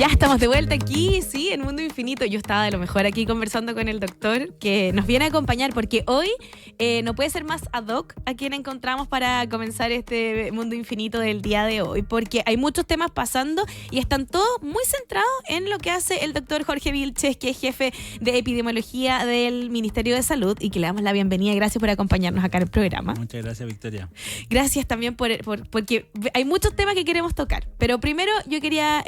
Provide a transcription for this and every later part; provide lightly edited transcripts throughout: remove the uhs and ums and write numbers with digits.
Ya estamos de vuelta aquí, sí, en Mundo Infinito. Yo estaba de lo mejor aquí conversando con el doctor que nos viene a acompañar porque hoy no puede ser más ad hoc a quien encontramos para comenzar este Mundo Infinito del día de hoy, porque hay muchos temas pasando y están todos muy centrados en lo que hace el doctor Jorge Vilches, que es jefe de epidemiología del Ministerio de Salud, y que le damos la bienvenida y gracias por acompañarnos acá en el programa. Muchas gracias, Victoria. Gracias también porque hay muchos temas que queremos tocar, pero primero yo quería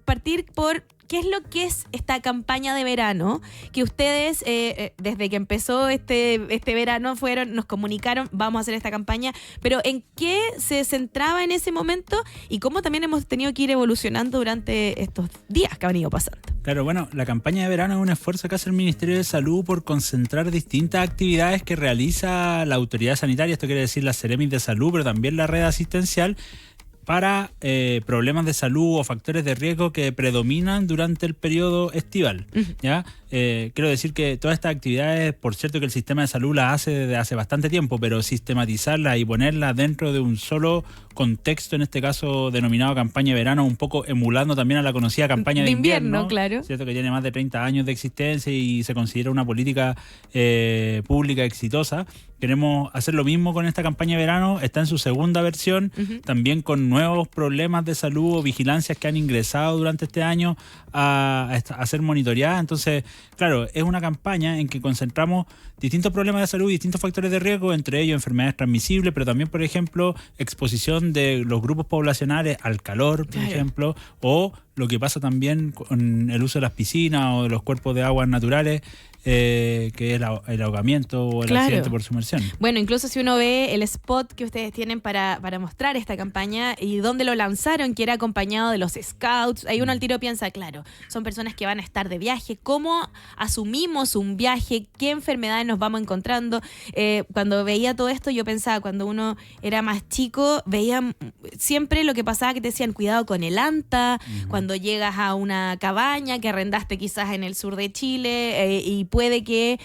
partir por qué es lo que es esta campaña de verano, que ustedes desde que empezó este verano nos comunicaron, vamos a hacer esta campaña, pero en qué se centraba en ese momento y cómo también hemos tenido que ir evolucionando durante estos días que han ido pasando. Claro, bueno, la campaña de verano es un esfuerzo que hace el Ministerio de Salud por concentrar distintas actividades que realiza la autoridad sanitaria, esto quiere decir la Seremis de Salud, pero también la red asistencial, para problemas de salud o factores de riesgo que predominan durante el periodo estival. ¿Ya? Quiero decir que todas estas actividades, por cierto que el sistema de salud las hace desde hace bastante tiempo, pero sistematizarlas y ponerlas dentro de un solo contexto, en este caso denominado campaña de verano, un poco emulando también a la conocida campaña de invierno, claro. Cierto que tiene más de 30 años de existencia y se considera una política pública exitosa. Queremos hacer lo mismo con esta campaña de verano, está en su segunda versión, también con nuevos problemas de salud o vigilancias que han ingresado durante este año a ser monitoreadas. Entonces, claro, es una campaña en que concentramos distintos problemas de salud, distintos factores de riesgo, entre ellos enfermedades transmisibles, pero también, por ejemplo, exposición de los grupos poblacionales al calor, por ejemplo, o lo que pasa también con el uso de las piscinas o de los cuerpos de aguas naturales, que es el ahogamiento o el accidente por sumersión. Bueno, incluso si uno ve el spot que ustedes tienen para mostrar esta campaña y dónde lo lanzaron, que era acompañado de los scouts, ahí uno al tiro piensa, claro, son personas que van a estar de viaje, ¿cómo asumimos un viaje? ¿Qué enfermedades nos vamos encontrando? Cuando veía todo esto, yo pensaba, cuando uno era más chico, veía siempre lo que pasaba, que te decían, cuidado con el anta, cuando llegas a una cabaña que arrendaste quizás en el sur de Chile y puede que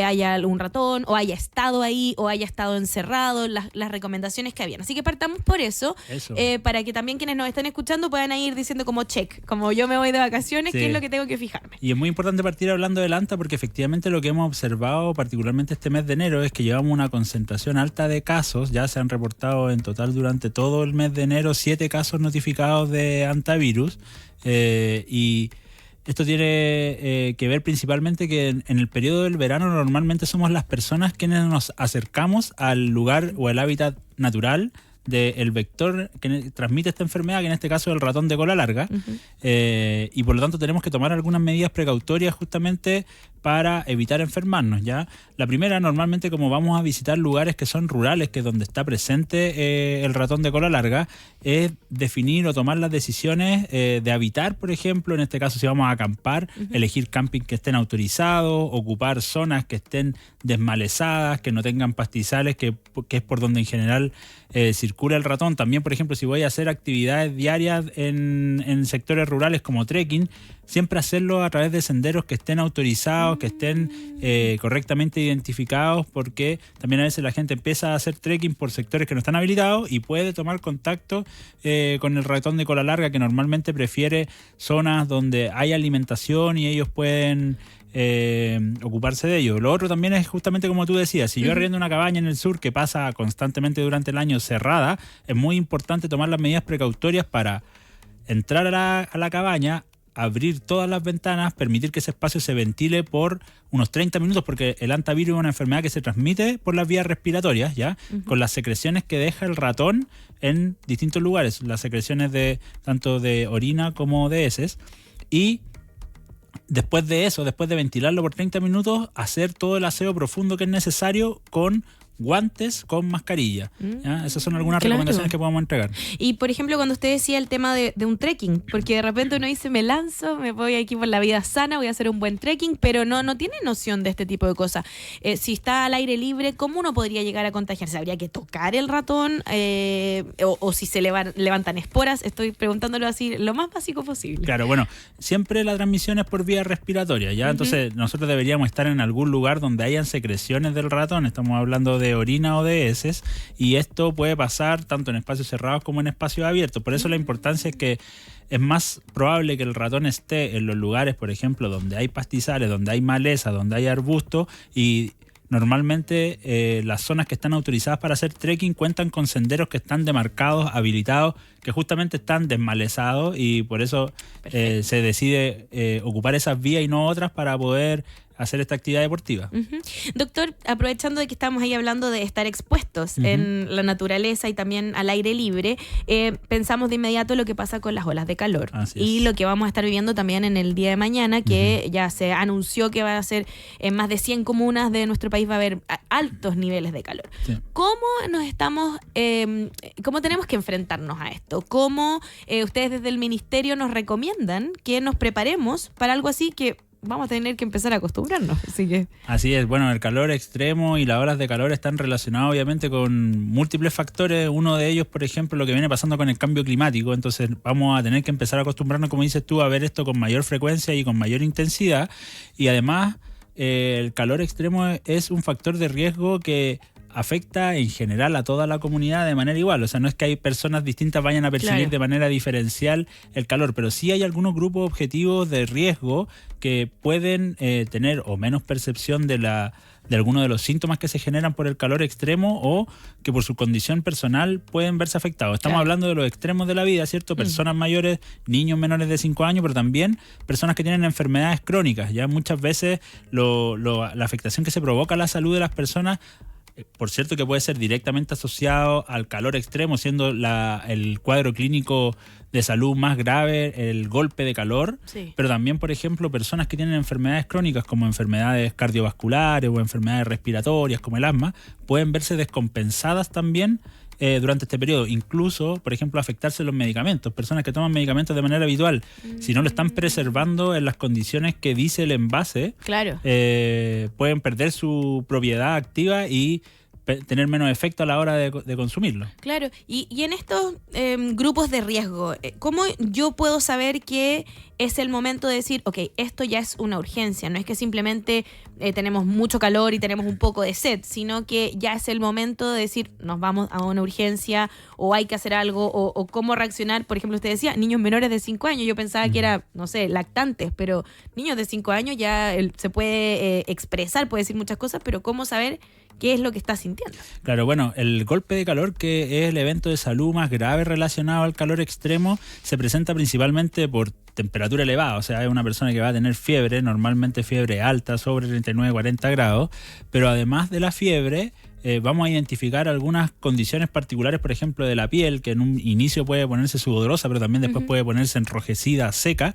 haya algún ratón o haya estado ahí o haya estado encerrado, las recomendaciones que habían. Así que partamos por eso. Para que también quienes nos están escuchando puedan ir diciendo como check, como yo me voy de vacaciones, ¿qué es lo que tengo que fijarme? Y es muy importante partir hablando del anta porque efectivamente lo que hemos observado, particularmente este mes de enero, es que llevamos una concentración alta de casos. Ya se han reportado en total durante todo el mes de enero 7 casos notificados de antivirus, y esto tiene que ver principalmente que en el periodo del verano normalmente somos las personas quienes nos acercamos al lugar o al hábitat natural del vector que transmite esta enfermedad, que en este caso es el ratón de cola larga, y por lo tanto tenemos que tomar algunas medidas precautorias justamente para evitar enfermarnos, ¿ya? La primera, normalmente como vamos a visitar lugares que son rurales, que es donde está presente el ratón de cola larga, es definir o tomar las decisiones de habitar, por ejemplo, en este caso si vamos a acampar, elegir camping que estén autorizados, ocupar zonas que estén desmalezadas, que no tengan pastizales, que es por donde en general circula el ratón. También, por ejemplo, si voy a hacer actividades diarias en sectores rurales como trekking, siempre hacerlo a través de senderos que estén autorizados, que estén correctamente identificados, porque también a veces la gente empieza a hacer trekking por sectores que no están habilitados y puede tomar contacto con el ratón de cola larga, que normalmente prefiere zonas donde hay alimentación y ellos pueden ocuparse de ello. Lo otro también es justamente como tú decías, si yo arriendo una cabaña en el sur que pasa constantemente durante el año cerrada, es muy importante tomar las medidas precautorias para entrar a la cabaña, abrir todas las ventanas, permitir que ese espacio se ventile por unos 30 minutos, porque el antivirus es una enfermedad que se transmite por las vías respiratorias, ¿ya? Con las secreciones que deja el ratón en distintos lugares, las secreciones tanto de orina como de heces. Y después de eso, después de ventilarlo por 30 minutos, hacer todo el aseo profundo que es necesario con guantes, con mascarilla. ¿Ya? Esas son algunas recomendaciones que podemos entregar. Y por ejemplo, cuando usted decía el tema de un trekking, porque de repente uno dice, me lanzo, me voy aquí por la vida sana, voy a hacer un buen trekking, pero no tiene noción de este tipo de cosas. Si está al aire libre, ¿cómo uno podría llegar a contagiarse? ¿Habría que tocar el ratón? O si se levantan esporas. Estoy preguntándolo así lo más básico posible. Claro, bueno, siempre la transmisión es por vía respiratoria, ¿ya? Entonces nosotros deberíamos estar en algún lugar donde hayan secreciones del ratón. Estamos hablando de de orina o de heces, y esto puede pasar tanto en espacios cerrados como en espacios abiertos. Por eso la importancia es que es más probable que el ratón esté en los lugares, por ejemplo, donde hay pastizales, donde hay maleza, donde hay arbustos, y normalmente las zonas que están autorizadas para hacer trekking cuentan con senderos que están demarcados, habilitados, que justamente están desmalezados, y por eso se decide ocupar esas vías y no otras para poder hacer esta actividad deportiva. Doctor, aprovechando de que estamos ahí hablando de estar expuestos en la naturaleza y también al aire libre, pensamos de inmediato lo que pasa con las olas de calor y lo que vamos a estar viviendo también en el día de mañana, que ya se anunció que va a ser en más de 100 comunas de nuestro país va a haber altos niveles de calor. Sí. ¿Cómo nos estamos, cómo tenemos que enfrentarnos a esto? ¿Cómo ustedes desde el ministerio nos recomiendan que nos preparemos para algo así que vamos a tener que empezar a acostumbrarnos? Así es, bueno, el calor extremo y las olas de calor están relacionados obviamente con múltiples factores. Uno de ellos, por ejemplo, lo que viene pasando con el cambio climático. Entonces vamos a tener que empezar a acostumbrarnos, como dices tú, a ver esto con mayor frecuencia y con mayor intensidad. Y además el calor extremo es un factor de riesgo que afecta en general a toda la comunidad de manera igual. O sea, no es que hay personas distintas vayan a percibir de manera diferencial el calor, pero sí hay algunos grupos objetivos de riesgo que pueden tener o menos percepción de algunos de los síntomas que se generan por el calor extremo, o que por su condición personal pueden verse afectados. Estamos hablando de los extremos de la vida, ¿cierto? Personas mayores, niños menores de 5 años, pero también personas que tienen enfermedades crónicas. Ya muchas veces la afectación que se provoca a la salud de las personas, por cierto, que puede ser directamente asociado al calor extremo, siendo el cuadro clínico de salud más grave el golpe de calor, pero también, por ejemplo, personas que tienen enfermedades crónicas como enfermedades cardiovasculares o enfermedades respiratorias como el asma, pueden verse descompensadas también durante este periodo. Incluso, por ejemplo, afectarse los medicamentos. Personas que toman medicamentos de manera habitual, si no lo están preservando en las condiciones que dice el envase, pueden perder su propiedad activa y tener menos efecto a la hora de consumirlo. Claro, y en estos grupos de riesgo, ¿cómo yo puedo saber que es el momento de decir, ok, esto ya es una urgencia? No es que simplemente tenemos mucho calor y tenemos un poco de sed, sino que ya es el momento de decir, nos vamos a una urgencia, o hay que hacer algo, o cómo reaccionar. Por ejemplo, usted decía, niños menores de 5 años, yo pensaba que era, no sé, lactantes, pero niños de 5 años ya se puede expresar, puede decir muchas cosas, pero ¿cómo saber qué es lo que está sintiendo? Claro, bueno, el golpe de calor, que es el evento de salud más grave relacionado al calor extremo, se presenta principalmente por temperatura elevada. O sea, es una persona que va a tener fiebre, normalmente fiebre alta, sobre 39-40 grados, pero además de la fiebre, vamos a identificar algunas condiciones particulares, por ejemplo, de la piel, que en un inicio puede ponerse sudorosa, pero también después puede ponerse enrojecida, seca.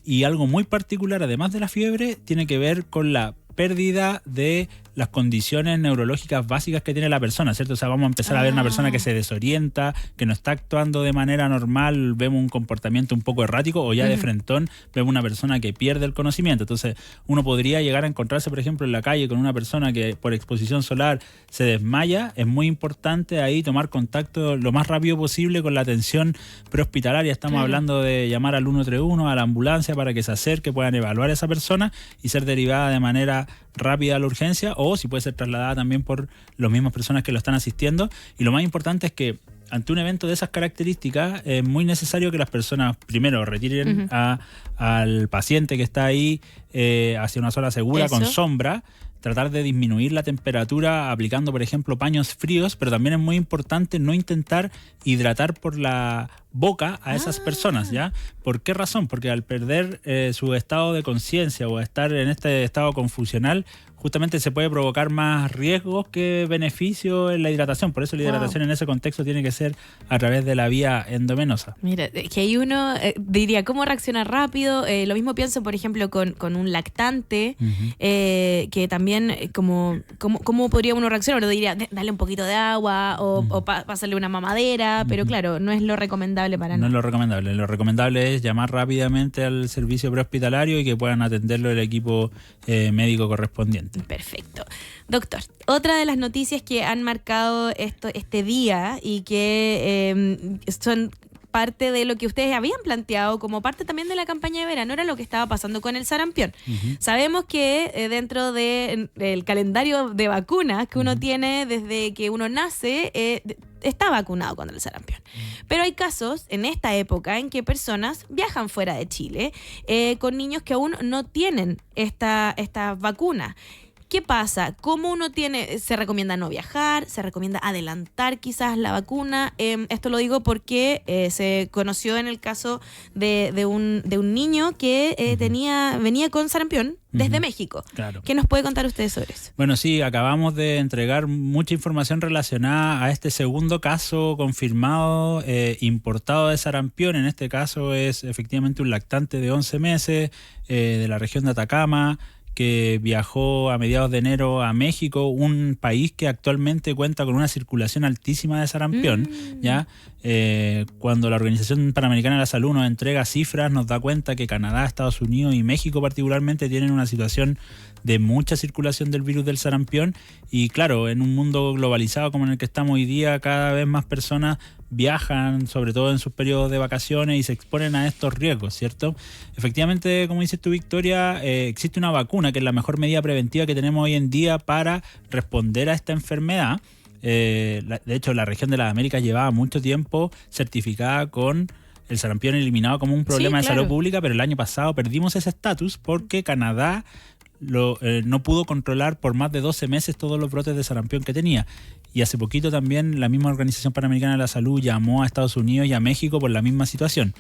Y algo muy particular, además de la fiebre, tiene que ver con la pérdida de las condiciones neurológicas básicas que tiene la persona, ¿cierto? O sea, vamos a empezar a ver una persona que se desorienta, que no está actuando de manera normal, vemos un comportamiento un poco errático, o ya de frentón vemos una persona que pierde el conocimiento. Entonces, uno podría llegar a encontrarse, por ejemplo, en la calle con una persona que por exposición solar se desmaya. Es muy importante ahí tomar contacto lo más rápido posible con la atención prehospitalaria. Estamos hablando de llamar al 131, a la ambulancia, para que se acerque, puedan evaluar a esa persona y ser derivada de manera rápida a la urgencia, o si puede ser trasladada también por las mismas personas que lo están asistiendo. Y lo más importante es que ante un evento de esas características es muy necesario que las personas primero retiren al paciente que está ahí hacia una zona segura con sombra, tratar de disminuir la temperatura aplicando, por ejemplo, paños fríos, pero también es muy importante no intentar hidratar por la boca a esas personas, ¿ya? ¿Por qué razón? Porque al perder su estado de conciencia o estar en este estado confusional, justamente se puede provocar más riesgos que beneficios en la hidratación. Por eso la hidratación en ese contexto tiene que ser a través de la vía endovenosa. Mira, que ahí uno diría, ¿cómo reaccionar rápido? Lo mismo pienso, por ejemplo, con un lactante, que también, ¿cómo podría uno reaccionar? Uno diría, dale un poquito de agua o pásale una mamadera, pero claro, no es lo recomendable para nada. No es lo recomendable. Lo recomendable es llamar rápidamente al servicio prehospitalario y que puedan atenderlo el equipo médico correspondiente. Perfecto. Doctor, otra de las noticias que han marcado este día y que son parte de lo que ustedes habían planteado como parte también de la campaña de verano, era lo que estaba pasando con el sarampión. Sabemos que dentro del calendario de vacunas que uno tiene desde que uno nace, está vacunado contra el sarampión. Pero hay casos en esta época en que personas viajan fuera de Chile con niños que aún no tienen esta vacuna. ¿Qué pasa? ¿Cómo uno se recomienda no viajar? ¿Se recomienda adelantar quizás la vacuna? Esto lo digo porque se conoció en el caso de un niño que venía con sarampión desde México. Claro. ¿Qué nos puede contar usted sobre eso? Bueno, sí, acabamos de entregar mucha información relacionada a este segundo caso confirmado, importado de sarampión. En este caso es efectivamente un lactante de 11 meses de la región de Atacama, que viajó a mediados de enero a México, un país que actualmente cuenta con una circulación altísima de sarampión. ¿Ya? Cuando la Organización Panamericana de la Salud nos entrega cifras, nos da cuenta que Canadá, Estados Unidos y México particularmente tienen una situación de mucha circulación del virus del sarampión. Y claro, en un mundo globalizado como en el que estamos hoy día, cada vez más personas viajan, sobre todo en sus periodos de vacaciones, y se exponen a estos riesgos, ¿cierto? Efectivamente, como dices tú, Victoria, existe una vacuna que es la mejor medida preventiva que tenemos hoy en día para responder a esta enfermedad. De hecho, la región de las Américas llevaba mucho tiempo certificada con el sarampión eliminado como un problema de salud pública, pero el año pasado perdimos ese estatus porque Canadá no pudo controlar por más de 12 meses todos los brotes de sarampión que tenía. Y hace poquito también la misma Organización Panamericana de la Salud llamó a Estados Unidos y a México por la misma situación.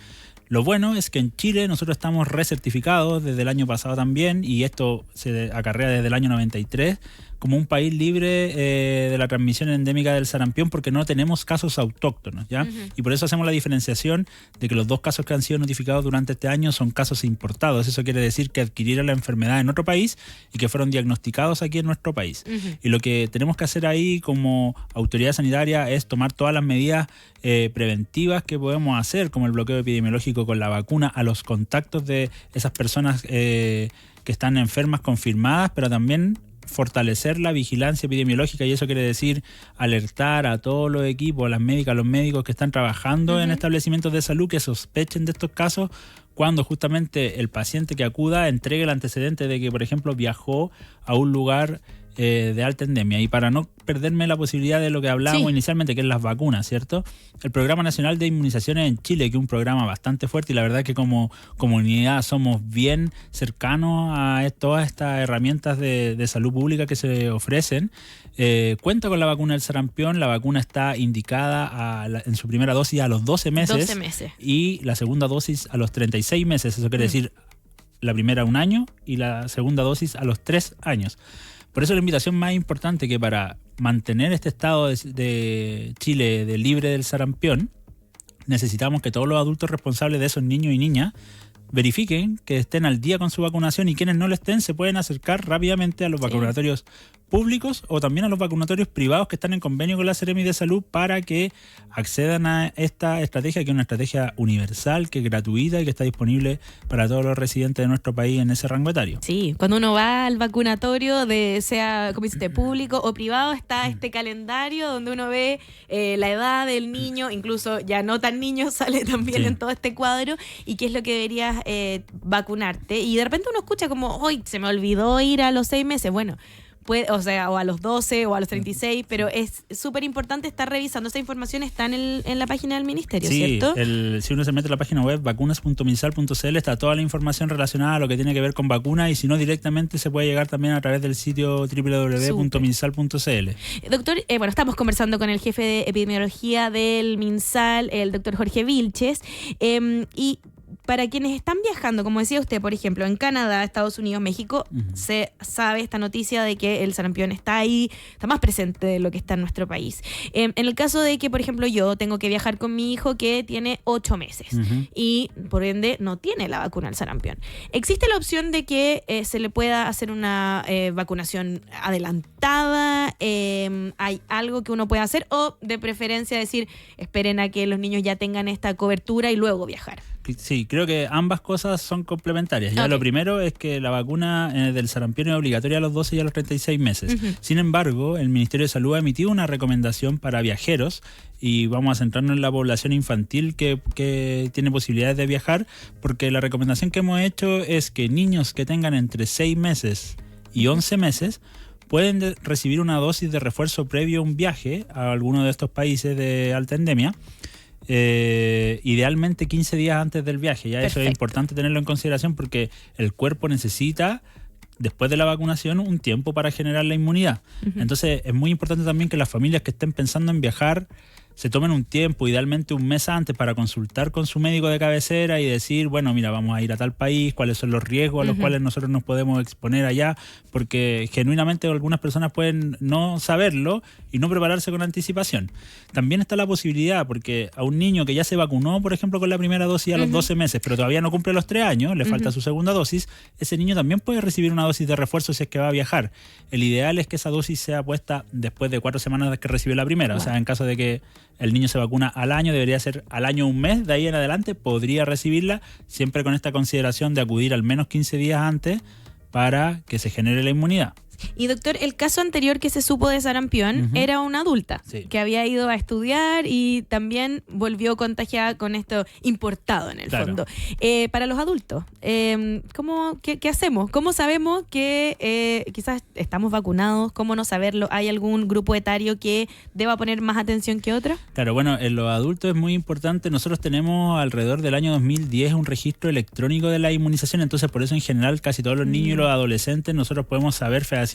Lo bueno es que en Chile nosotros estamos recertificados desde el año pasado también, y esto se acarrea desde el año 93, como un país libre de la transmisión endémica del sarampión, porque no tenemos casos autóctonos, ¿ya? Y por eso hacemos la diferenciación de que los dos casos que han sido notificados durante este año son casos importados. Eso quiere decir que adquirieron la enfermedad en otro país y que fueron diagnosticados aquí en nuestro país. Y lo que tenemos que hacer ahí como autoridad sanitaria es tomar todas las medidas preventivas que podemos hacer, como el bloqueo epidemiológico con la vacuna a los contactos de esas personas que están enfermas confirmadas, pero también fortalecer la vigilancia epidemiológica, y eso quiere decir alertar a todos los equipos, a las médicas, a los médicos que están trabajando en establecimientos de salud que sospechen de estos casos, cuando justamente el paciente que acuda entregue el antecedente de que, por ejemplo, viajó a un lugar de alta endemia. Y para no perderme la posibilidad de lo que hablábamos inicialmente, que es las vacunas, ¿cierto? El Programa Nacional de Inmunizaciones en Chile, que es un programa bastante fuerte, y la verdad que como comunidad somos bien cercanos a todas estas herramientas de salud pública que se ofrecen, cuenta con la vacuna del sarampión. La vacuna está indicada en su primera dosis a los 12 meses. Y la segunda dosis a los 36 meses. Eso quiere decir la primera a 1 año y la segunda dosis a los 3 años. Por eso la invitación más importante, que para mantener este estado de Chile de libre del sarampión, necesitamos que todos los adultos responsables de esos niños y niñas verifiquen que estén al día con su vacunación, y quienes no lo estén se pueden acercar rápidamente a los vacunatorios públicos o también a los vacunatorios privados que están en convenio con la Seremi de Salud, para que accedan a esta estrategia, que es una estrategia universal, que es gratuita y que está disponible para todos los residentes de nuestro país en ese rango etario. Sí, cuando uno va al vacunatorio, sea como dice, público o privado, está este calendario donde uno ve la edad del niño, incluso ya no tan niño sale también en todo este cuadro, y qué es lo que deberías vacunarte. Y de repente uno escucha como, hoy se me olvidó ir a los 6 meses. Bueno, o a los 12 o a los 36, pero es súper importante estar revisando. Esta información está en la página del ministerio, ¿cierto? Si uno se mete a la página web vacunas.minsal.cl, está toda la información relacionada a lo que tiene que ver con vacunas, y si no, directamente se puede llegar también a través del sitio www.minsal.cl. Doctor, bueno, estamos conversando con el jefe de epidemiología del MinSal, el doctor Jorge Vilches, y para quienes están viajando, como decía usted, por ejemplo, en Canadá, Estados Unidos, México, se sabe esta noticia de que el sarampión está ahí, está más presente de lo que está en nuestro país. En el caso de que, por ejemplo, yo tengo que viajar con mi hijo que tiene 8 meses y, por ende, no tiene la vacuna del sarampión, ¿existe la opción de que se le pueda hacer una vacunación adelantada? ¿Hay algo que uno pueda hacer? ¿O, de preferencia, decir, esperen a que los niños ya tengan esta cobertura y luego viajar? Sí, creo que ambas cosas son complementarias. Ya lo primero es que la vacuna del sarampión es obligatoria a los 12 y a los 36 meses. Sin embargo, el Ministerio de Salud ha emitido una recomendación para viajeros y vamos a centrarnos en la población infantil que tiene posibilidades de viajar, porque la recomendación que hemos hecho es que niños que tengan entre 6 meses y 11 meses pueden recibir una dosis de refuerzo previo a un viaje a alguno de estos países de alta endemia. Idealmente 15 días antes del viaje. Ya Perfecto. Eso es importante tenerlo en consideración porque el cuerpo necesita, después de la vacunación, un tiempo para generar la inmunidad. Entonces es muy importante también que las familias que estén pensando en viajar se tomen un tiempo, idealmente un mes antes, para consultar con su médico de cabecera y decir, bueno, mira, vamos a ir a tal país, cuáles son los riesgos a los cuales nosotros nos podemos exponer allá, porque genuinamente algunas personas pueden no saberlo y no prepararse con anticipación. También está la posibilidad, porque a un niño que ya se vacunó, por ejemplo, con la primera dosis a los 12 meses, pero todavía no cumple los 3 años, le falta su segunda dosis, ese niño también puede recibir una dosis de refuerzo si es que va a viajar. El ideal es que esa dosis sea puesta después de 4 semanas de que recibió la primera, o sea, en caso de que el niño se vacuna al año, debería ser al año un mes, de ahí en adelante podría recibirla, siempre con esta consideración de acudir al menos 15 días antes para que se genere la inmunidad. Y doctor, el caso anterior que se supo de sarampión era una adulta que había ido a estudiar y también volvió contagiada con esto importado en el fondo. Para los adultos, ¿qué hacemos? ¿Cómo sabemos que quizás estamos vacunados? ¿Cómo no saberlo? ¿Hay algún grupo etario que deba poner más atención que otro? Claro, bueno, en los adultos es muy importante. Nosotros tenemos alrededor del año 2010 un registro electrónico de la inmunización, entonces por eso en general casi todos los niños y los adolescentes nosotros podemos saber fehacientemente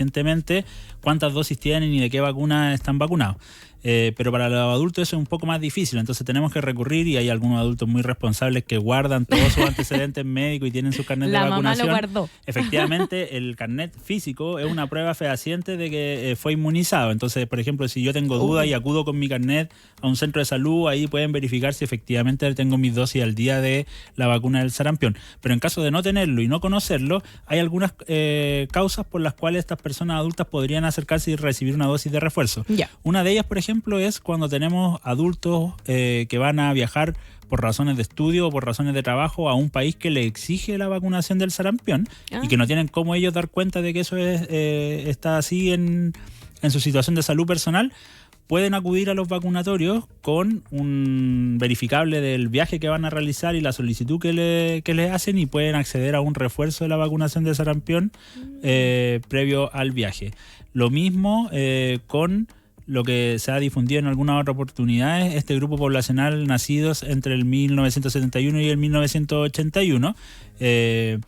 cuántas dosis tienen y de qué vacuna están vacunados. Pero para los adultos eso es un poco más difícil, entonces tenemos que recurrir, y hay algunos adultos muy responsables que guardan todos sus antecedentes médicos y tienen sus carnets de vacunación. La mamá lo guardó. Efectivamente, el carnet físico es una prueba fehaciente de que fue inmunizado. Entonces, por ejemplo, si yo tengo dudas y acudo con mi carnet a un centro de salud, ahí pueden verificar si efectivamente tengo mis dosis al día de la vacuna del sarampión. Pero en caso de no tenerlo y no conocerlo, hay algunas causas por las cuales estas personas adultas podrían acercarse y recibir una dosis de refuerzo. Una de ellas, por ejemplo, es cuando tenemos adultos que van a viajar por razones de estudio o por razones de trabajo a un país que le exige la vacunación del sarampión y que no tienen cómo ellos dar cuenta de que eso está así en su situación de salud personal. Pueden acudir a los vacunatorios con un verificable del viaje que van a realizar y la solicitud que le hacen, y pueden acceder a un refuerzo de la vacunación de sarampión previo al viaje. Lo mismo con lo que se ha difundido en algunas otras oportunidades, este grupo poblacional nacidos entre el 1971 y el 1981, que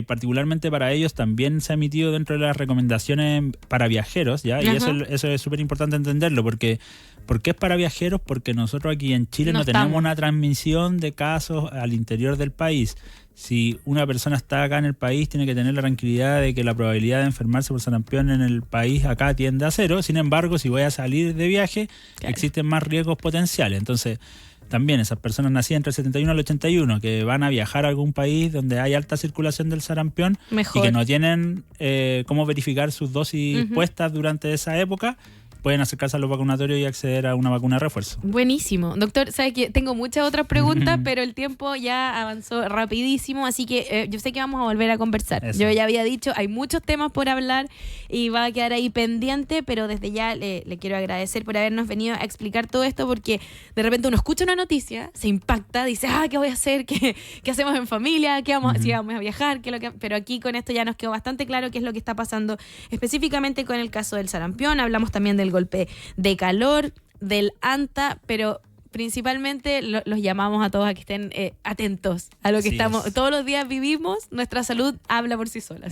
particularmente para ellos también se ha emitido dentro de las recomendaciones para viajeros, ¿ya? Y eso es súper importante entenderlo, porque ¿por qué es para viajeros? Porque nosotros aquí en Chile no tenemos una transmisión de casos al interior del país. Si una persona está acá en el país, tiene que tener la tranquilidad de que la probabilidad de enfermarse por sarampión en el país acá tiende a 0. Sin embargo, si voy a salir de viaje, existen más riesgos potenciales. Entonces, también esas personas nacidas entre el 71 al 81 que van a viajar a algún país donde hay alta circulación del sarampión y que no tienen cómo verificar sus dosis puestas durante esa época, pueden acercarse a los vacunatorios y acceder a una vacuna de refuerzo. Buenísimo. Doctor, sabe que tengo muchas otras preguntas, pero el tiempo ya avanzó rapidísimo, así que yo sé que vamos a volver a conversar. Eso. Yo ya había dicho, hay muchos temas por hablar y va a quedar ahí pendiente, pero desde ya le quiero agradecer por habernos venido a explicar todo esto, porque de repente uno escucha una noticia, se impacta, dice, ¿qué voy a hacer? ¿Qué hacemos en familia? ¿Qué vamos, si vamos a viajar? Pero aquí con esto ya nos quedó bastante claro qué es lo que está pasando específicamente con el caso del sarampión. Hablamos también del golpe de calor, del ANTA, pero principalmente los llamamos a todos a que estén atentos a lo que todos los días vivimos. Nuestra salud habla por sí sola.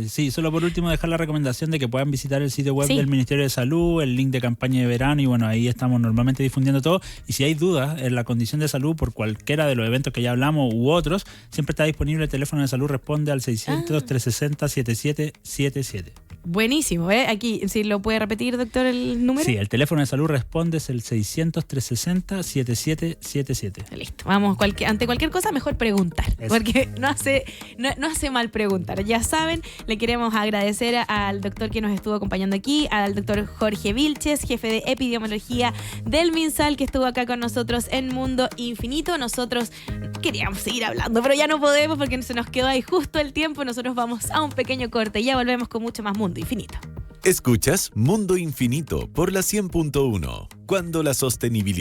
Sí, solo por último dejar la recomendación de que puedan visitar el sitio web del Ministerio de Salud, el link de campaña de verano, y bueno, ahí estamos normalmente difundiendo todo. Y si hay dudas en la condición de salud por cualquiera de los eventos que ya hablamos u otros, siempre está disponible el teléfono de salud, responde al 600-360-7777. Buenísimo, ¿eh? Aquí, si lo puede repetir, doctor, el número. Sí, el teléfono de salud responde es el 600-360-7777. Listo, vamos, ante cualquier cosa mejor preguntar, Eso. porque no hace mal preguntar. Ya saben, le queremos agradecer al doctor que nos estuvo acompañando aquí, al doctor Jorge Vilches, jefe de epidemiología del MinSal, que estuvo acá con nosotros en Mundo Infinito. Nosotros queríamos seguir hablando, pero ya no podemos porque se nos quedó ahí justo el tiempo. Nosotros vamos a un pequeño corte y ya volvemos con mucho más Mundo Infinito. Escuchas Mundo Infinito por la 100.1, cuando la sostenibilidad